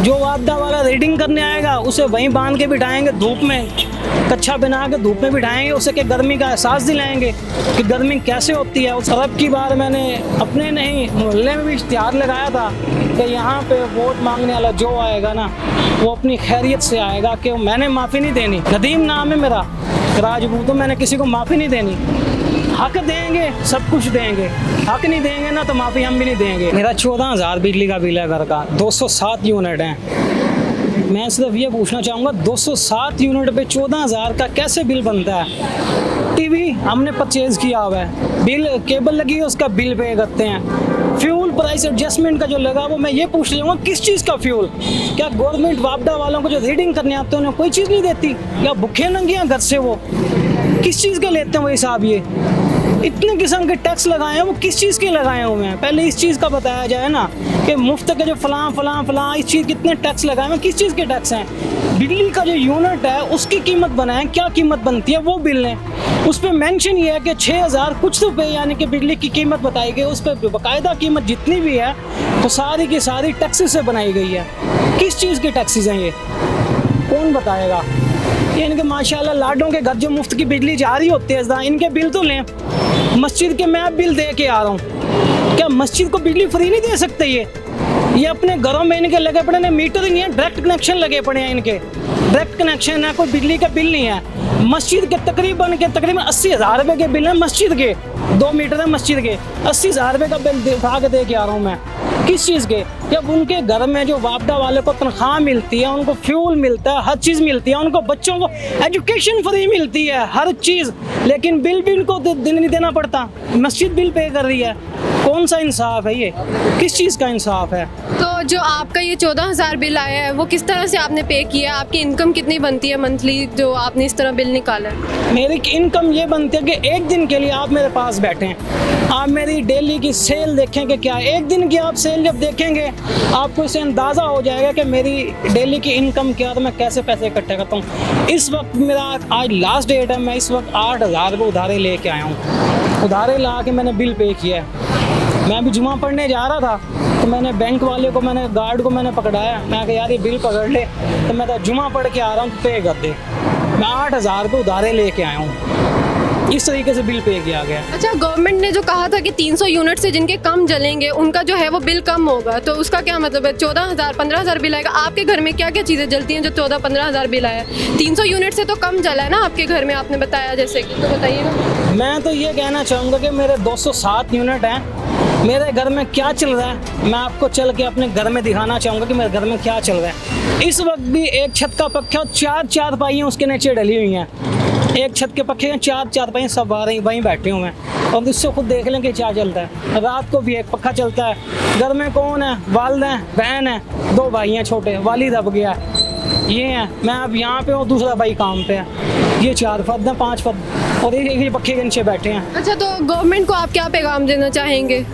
जो आपदा वाला रीडिंग करने आएगा उसे वहीं बांध के बिठाएंगे धूप में, कच्छा बना के धूप में बिठाएंगे, उसे के गर्मी का एहसास दिलाएंगे कि गर्मी कैसे होती है। उस अब की बार मैंने अपने नहीं मोहल्ले में भी इश्तिहार लगाया था कि यहाँ पे वोट मांगने वाला जो आएगा ना वो अपनी खैरियत से आएगा, कि मैंने माफ़ी नहीं देनी। नदीम नाम है मेरा, राजपूत, मैंने किसी को माफ़ी नहीं देनी। हक देंगे सब कुछ देंगे, हक नहीं देंगे ना तो माफ़ी हम भी नहीं देंगे। मेरा 14,000 बिजली का बिल है घर का, 207 यूनिट हैं। मैं सिर्फ ये पूछना चाहूँगा 207 यूनिट पे 14,000 का कैसे बिल बनता है? टीवी हमने परचेज़ किया हुआ है, बिल केबल लगी है उसका बिल पे करते हैं। फ्यूल प्राइस एडजस्टमेंट का जो लगा वो मैं ये पूछ रहा हूँ किस चीज़ का फ्यूल? क्या गवर्नमेंट वापडा वालों को जो रीडिंग करने आते हैं उन्हें कोई चीज़ नहीं देती? या भूखे नंगे हैं घर से, वो किस चीज़ के लेते हैं वो हिसाब? ये इतने किस्म के टैक्स लगाए हैं, वो किस चीज़ के लगाए हुए हैं? पहले इस चीज़ का बताया जाए ना कि मुफ्त के जो फलां इस चीज़ कितने टैक्स लगाए हैं, किस चीज़ के टैक्स हैं? बिजली का जो यूनिट है उसकी कीमत बनाए, क्या कीमत बनती है वो बिल लें। उस पर मेंशन ये है कि 6,000 कुछ रुपये यानी कि बिजली की कीमत बताई गई, उस पर बाकायदा कीमत जितनी भी है वो सारी की सारी टैक्सेस से बनाई गई है। किस चीज़ के टैक्सेस हैं ये, कौन बताएगा? ये इनके माशाल्लाह लाडों के घर जो मुफ्त की बिजली जा रही होती है, इनके बिल तो लें। मस्जिद के मैं बिल दे के आ रहा हूँ, क्या मस्जिद को बिजली फ्री नहीं दे सकते? ये अपने घरों में इनके लगे पड़े हैं, मीटर नहीं है, डायरेक्ट कनेक्शन लगे पड़े हैं इनके, डायरेक्ट कनेक्शन है, कोई बिजली का बिल नहीं है। मस्जिद के तकरीबन 80,000 रुपये के बिल हैं मस्जिद के, 2 मीटर है मस्जिद के, 80,000 रुपये का बिल उठा के दे के आ रहा हूँ मैं। किस चीज़ के? जब उनके घर में जो वापडा वाले को तनख्वाह मिलती है, उनको फ्यूल मिलता है, हर चीज़ मिलती है, उनको बच्चों को एजुकेशन फ्री मिलती है, हर चीज़, लेकिन बिल भी उनको नहीं देना पड़ता। मस्जिद बिल पे कर रही है, कौन सा इंसाफ है ये? किस चीज़ का इंसाफ है? तो जो आपका ये 14,000 बिल आया है वो किस तरह से आपने पे किया? आपकी इनकम कितनी बनती है मंथली जो आपने इस तरह बिल निकाला है? मेरी इनकम ये बनती है कि एक दिन के लिए आप मेरे पास बैठे हैं, आप मेरी डेली की सेल देखें कि क्या है। एक दिन की आप सेल जब देखेंगे आपको इससे अंदाज़ा हो जाएगा कि मेरी डेली की इनकम क्या है, तो मैं कैसे पैसे इकट्ठे करता हूँ। इस वक्त मेरा आज लास्ट डेट है, मैं इस वक्त 8,000 को उधारे लेके आया हूँ। उधारे ला के मैंने बिल पे किया है। मैं अभी जुमा पढ़ने जा रहा था तो मैंने बैंक वाले को, मैंने गार्ड को मैंने पकड़ाया, मैं कहा यार ये बिल पकड़ ले, तो मैं तो जुमा पढ़ के आ रहा हूँ, पे कर दे। मैं 8,000 को उधारे लेके आया हूँ, इस तरीके से बिल पे किया गया। अच्छा, गवर्नमेंट ने जो कहा था कि 300 यूनिट से जिनके कम जलेंगे उनका जो है वो बिल कम होगा, तो उसका क्या मतलब है? 14,000 15,000 बिल आएगा। आपके घर में क्या क्या चीज़ें जलती हैं जो 14-15,000 बिल आया? 300 यूनिट से तो कम जला है ना आपके घर में, आपने बताया जैसे कि, तो बताइएगा। मैं तो ये कहना चाहूँगा कि मेरे 207 यूनिट हैं, मेरे घर में क्या चल रहा है मैं आपको चल के अपने घर में दिखाना चाहूँगा कि मेरे घर में क्या चल रहा है। इस वक्त भी एक छत का पक्का 4 चारपाइयाँ उसके नीचे डली हुई हैं, एक छत के पक्के हैं 4 चारपाइयाँ, सब वहीं बैठे हुए हैं, और इससे खुद देख लें कि क्या चलता है। रात को भी एक पक्का चलता है। घर में कौन है? वालिद हैं, बहन है, 2 भाई हैं छोटे, वालिद अब गया है, ये हैं, मैं अब यहाँ पे हूँ, दूसरा भाई काम पे है। ये 4 फर्द हैं, 5 फर्द, और एक पक्के के नीचे बैठे हैं। अच्छा, तो गवर्नमेंट को आप क्या पैगाम देना चाहेंगे?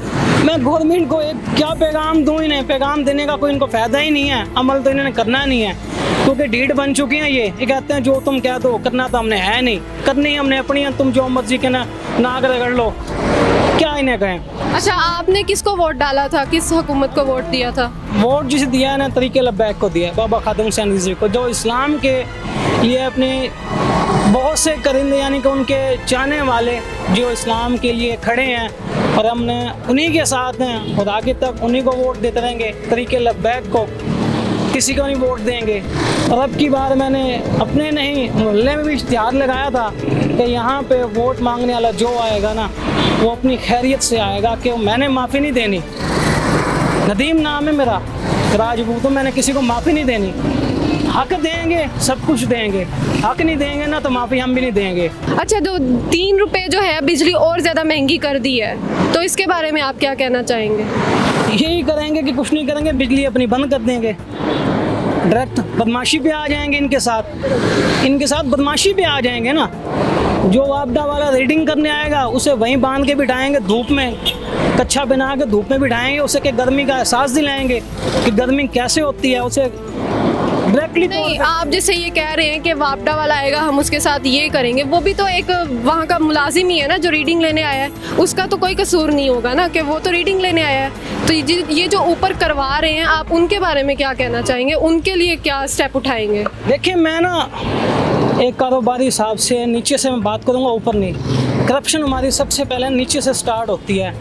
मैं गवर्नमेंट को एक क्या पैगाम दूँ? इन्हें पैगाम देने का कोई इनको फ़ायदा ही नहीं है, अमल तो इन्होंने करना नहीं है, क्योंकि ढीठ बन चुके हैं ये कहते हैं जो तुम कह दो, करना तो हमने है नहीं, करनी हमने अपनी है, तुम जो मर्जी के नाक रगड़ लो, क्या इन्हें कहें। अच्छा, आपने किसको वोट डाला था, किस हुकूमत को वोट दिया था? वोट जिसे दिया है ना, तरीके लब्बैक को दिया है, बाबा खादिम हुसैन रिजवी को, जो इस्लाम के लिए अपने बहुत से करिंदे यानी कि उनके चाहने वाले जो इस्लाम के लिए खड़े हैं, और हमने उन्हीं के साथ हैं और आगे तक उन्हीं को वोट देते रहेंगे, तरीके लब्बैक को, किसी को नहीं वोट देंगे। और अब की बार मैंने अपने नहीं मोहल्ले में भी इश्तिहार लगाया था कि यहाँ पे वोट मांगने वाला जो आएगा ना वो अपनी खैरियत से आएगा, कि मैंने माफ़ी नहीं देनी। नदीम नाम है मेरा, राजपूत, मैंने किसी को माफ़ी नहीं देनी। हक देंगे सब कुछ देंगे, हक नहीं देंगे ना तो माफ़ी हम भी नहीं देंगे। अच्छा, तो 3 रुपये जो है बिजली और ज़्यादा महंगी कर दी है, तो इसके बारे में आप क्या कहना चाहेंगे? यही करेंगे कि कुछ नहीं करेंगे, बिजली अपनी बंद कर देंगे, डायरेक्ट बदमाशी पे आ जाएंगे, इनके साथ बदमाशी पे आ जाएंगे ना। जो आपदा वाला रीडिंग करने आएगा उसे वहीं बांध के बिठाएंगे धूप में, कच्छा बना के धूप में बिठाएंगे, उसे के गर्मी का एहसास दिलाएंगे कि गर्मी कैसे होती है, उसे डायरेक्टली नहीं, आप जैसे ये कह रहे हैं कि वापडा वाला आएगा हम उसके साथ ये करेंगे, वो भी तो एक वहाँ का मुलाजिम ही है ना जो रीडिंग लेने आया है, उसका तो कोई कसूर नहीं होगा ना कि वो तो रीडिंग लेने आया है। तो ये जो ऊपर करवा रहे हैं, आप उनके बारे में क्या कहना चाहेंगे, उनके लिए क्या स्टेप उठाएंगे? देखिए, मैं ना एक कारोबारी हिसाब से नीचे से मैं बात करूँगा, ऊपर नहीं। करप्शन हमारी सबसे पहले नीचे से स्टार्ट होती है।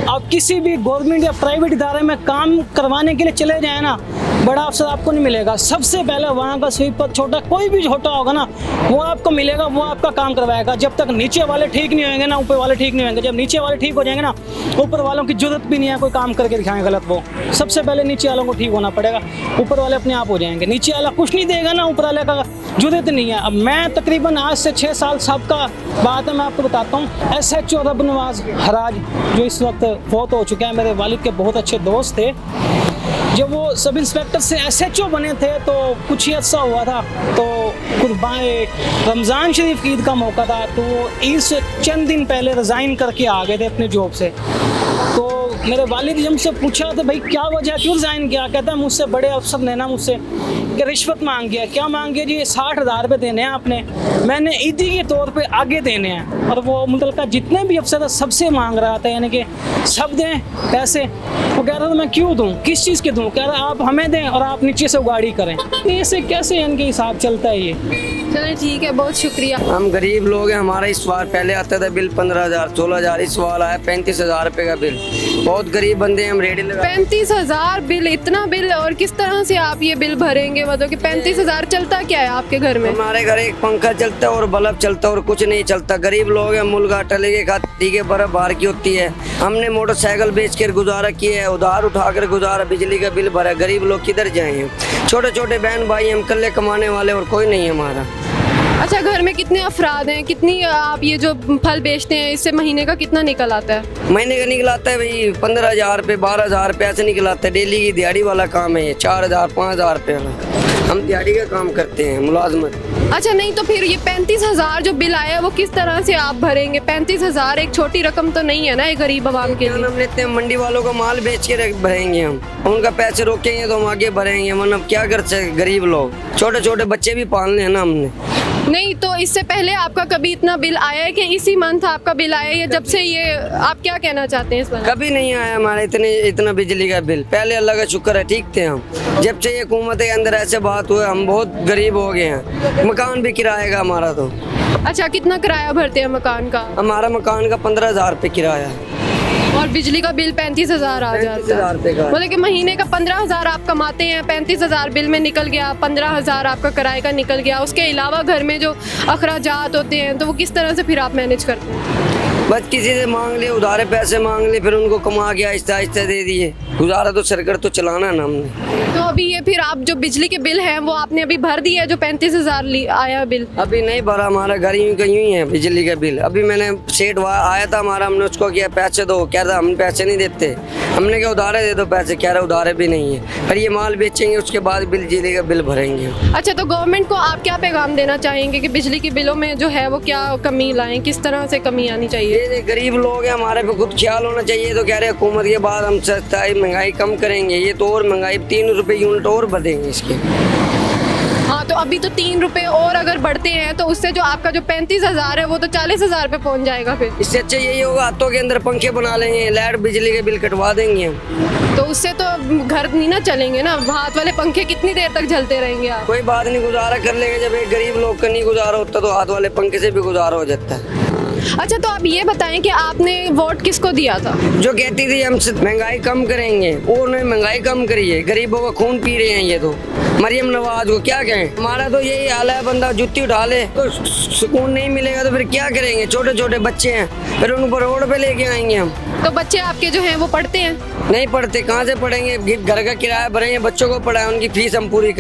आप किसी भी गवर्नमेंट या प्राइवेट इदारे में काम करवाने के लिए चले जाएं ना, बड़ा अफसर आपको नहीं मिलेगा। सबसे पहले वहाँ का स्वीपर, छोटा कोई भी छोटा होगा ना, वो आपको मिलेगा, वो आपका काम करवाएगा। जब तक नीचे वाले ठीक नहीं होंगे ना, ऊपर वाले ठीक नहीं होंगे। जब नीचे वाले ठीक हो जाएंगे ना, ऊपर वालों की जरूरत भी नहीं है कोई काम करके दिखाएं गलत। वो सबसे पहले नीचे वालों को ठीक होना पड़ेगा, ऊपर वाले अपने आप हो जाएंगे। नीचे वाला कुछ नहीं देगा ना, ऊपर वाले का जरूरत नहीं है। अब मैं तकरीबन आज से 6 साल सबका बात है, मैं आपको बताता हूँ। SHO रब नवाज हराज जो इस वक्त फौत हो चुके हैं, मेरे वालिद के बहुत अच्छे दोस्त थे। जब वो सब इंस्पेक्टर से SHO बने थे तो कुछ ही अर्सा हुआ था, तो कुर्बान रमज़ान शरीफ की ईद का मौका था, तो वो ईद से चंद दिन पहले रिज़ाइन करके आ गए थे अपने जॉब से। तो मेरे वालिद जब मुझसे पूछा तो भाई क्या वजह, क्यों रिज़ाइन किया? कहता है मुझसे बड़े अफसर ने ना मुझसे कि रिश्वत मांगी है। क्या मांगी है जी? 60,000 रुपये देने हैं आपने, मैंने ईदी के तौर पे आगे देने हैं। और वो मुतलका जितने भी अफसर सबसे मांग रहा था, यानी कि सब दें पैसे। वो कह रहा था मैं क्यों दूँ, किस चीज़ के दूँ? कह रहा आप हमें दें और आप नीचे से उगाड़ी करें। ऐसे कैसे इनके हिसाब चलता है ये? चलिए ठीक है, बहुत शुक्रिया। हम गरीब लोग हैं, हमारा इस बार पहले आता था बिल 15,000 16,000, इस बार आया 35,000 रुपये का बिल। बहुत गरीब बंदे हैं हम, रेडी लगा 35,000 बिल, इतना बिल? और किस तरह से आप ये बिल भरेंगे? मतलब कि 35,000 चलता क्या है आपके घर में? हमारे घर एक पंखा चलता है और बल्ब चलता है और कुछ नहीं चलता। गरीब लोग हैं, मुर्गा टले के खाती के बर्फ बाहर की होती है। हमने मोटरसाइकिल बेच कर गुजारा किया है, उधार उठा कर गुजारा, बिजली का बिल भरा। गरीब लोग किधर जाएं? छोटे छोटे बहन भाई हम कल्ले कमाने वाले और कोई नहीं हमारा। अच्छा, घर में कितने अफराद हैं? कितनी आप ये जो फल बेचते हैं, इससे महीने का कितना निकल आता है? महीने का निकल आता है भाई 15,000 रुपये 12,000 रुपये ऐसे निकल आता है। डेली की दिहाड़ी वाला काम है ये, 4,000 5,000 रुपये वाला। हम दिहाड़ी का काम करते हैं, मुलाजमत। अच्छा, नहीं तो फिर ये 35,000 जो बिल आया है वो किस तरह से आप भरेंगे? 35,000 एक छोटी रकम तो नहीं है ना ये गरीब आवाम के लिए। हम लेते हैं मंडी वालों का माल बेच के भरेंगे हम, उनका पैसे रोकेंगे तो हम आगे भरेंगे, वरना क्या कर सकते गरीब लोग। छोटे छोटे बच्चे भी पालने हैं ना हमने। नहीं तो इससे पहले आपका कभी इतना बिल आया है कि इसी मंथ आपका बिल आया है, या जब से ये, आप क्या कहना चाहते हैं इस बारे में? कभी नहीं आया हमारा इतना बिजली का बिल। पहले अल्लाह का शुक्र है ठीक थे हम। जब से ये हुकूमत के अंदर ऐसे बात हुए, हम बहुत गरीब हो गए हैं। मकान भी किराए का हमारा तो। अच्छा, कितना किराया भरते हैं मकान का? हमारा मकान का 15,000 रुपये किराया है और बिजली का बिल 35,000 आ जाता 35,000 रुपये का। है। मतलब कि महीने का 15,000 आप कमाते हैं, 35,000 बिल में निकल गया, 15,000 आपका किराए का निकल गया। उसके अलावा घर में जो अखराजात होते हैं, तो वो किस तरह से फिर आप मैनेज करते हैं? बस किसी से मांग लिए, उधारे पैसे मांग लिए, फिर उनको कमा के आहिस्ता आहिस्ता दे दिए। गुजारा तो सरकार तो चलाना है ना हमने। तो अभी ये फिर आप जो बिजली के बिल हैं वो आपने अभी भर दिया है, जो 35,000 आया बिल? अभी नहीं भरा, हमारा घर यूं का यूं ही है बिजली का बिल। अभी मैंने सेठ आया था हमारा, हमने उसको किया पैसे दो, कह रहा हम पैसे नहीं देते। हमने क्या उधारे दे दो पैसे, कह रहा उधारे भी नहीं है। फिर ये माल बेचेंगे उसके बाद बिजली का बिल भरेंगे। अच्छा, तो गवर्नमेंट को आप क्या पैगाम देना चाहेंगे कि बिजली के बिलों में जो है वो क्या कमी लाएं, किस तरह से कमी आनी चाहिए? ये गरीब लोग हैं, हमारे पे खुद ख्याल होना चाहिए। तो कह रहे हुकूमत के बाद हम सस्ताई महंगाई कम करेंगे, ये तो और महंगाई 3 रुपये यूनिट और बढ़ेंगे इसके। हाँ, तो अभी तो 3 रुपए और अगर बढ़ते हैं तो उससे जो आपका जो 35,000 है वो तो 40,000 पे पहुंच जाएगा। फिर इससे अच्छा यही होगा, हाथों के अंदर पंखे बना लेंगे, लाइट बिजली के बिल कटवा देंगे हम। तो उससे तो घर नहीं ना चलेंगे ना, हाथ वाले पंखे कितनी देर तक जलते रहेंगे आप? कोई बात नहीं, गुजारा कर लेंगे। जब एक गरीब लोग का नहीं गुजारा होता तो हाथ वाले पंखे से भी गुजारा हो जाता है। अच्छा, तो आप ये बताएं कि आपने वोट किसको दिया था? जो कहती थी हम महंगाई कम करेंगे, वो उन्होंने महंगाई कम करी है। गरीबों का खून पी रहे हैं ये तो। मरियम नवाज को क्या कहें, हमारा तो यही हाल है। बंदा जुत्ती उठा ले तो सुकून नहीं मिलेगा, तो फिर क्या करेंगे? छोटे छोटे बच्चे हैं, फिर उनको रोड पे लेके आएंगे हम। तो बच्चे आपके जो हैं वो पढ़ते हैं? नहीं पढ़ते, कहाँ से पढ़ेंगे? घर का किराया भरेंगे, बच्चों को पढ़ाएं, उनकी फीस हम पूरी करें।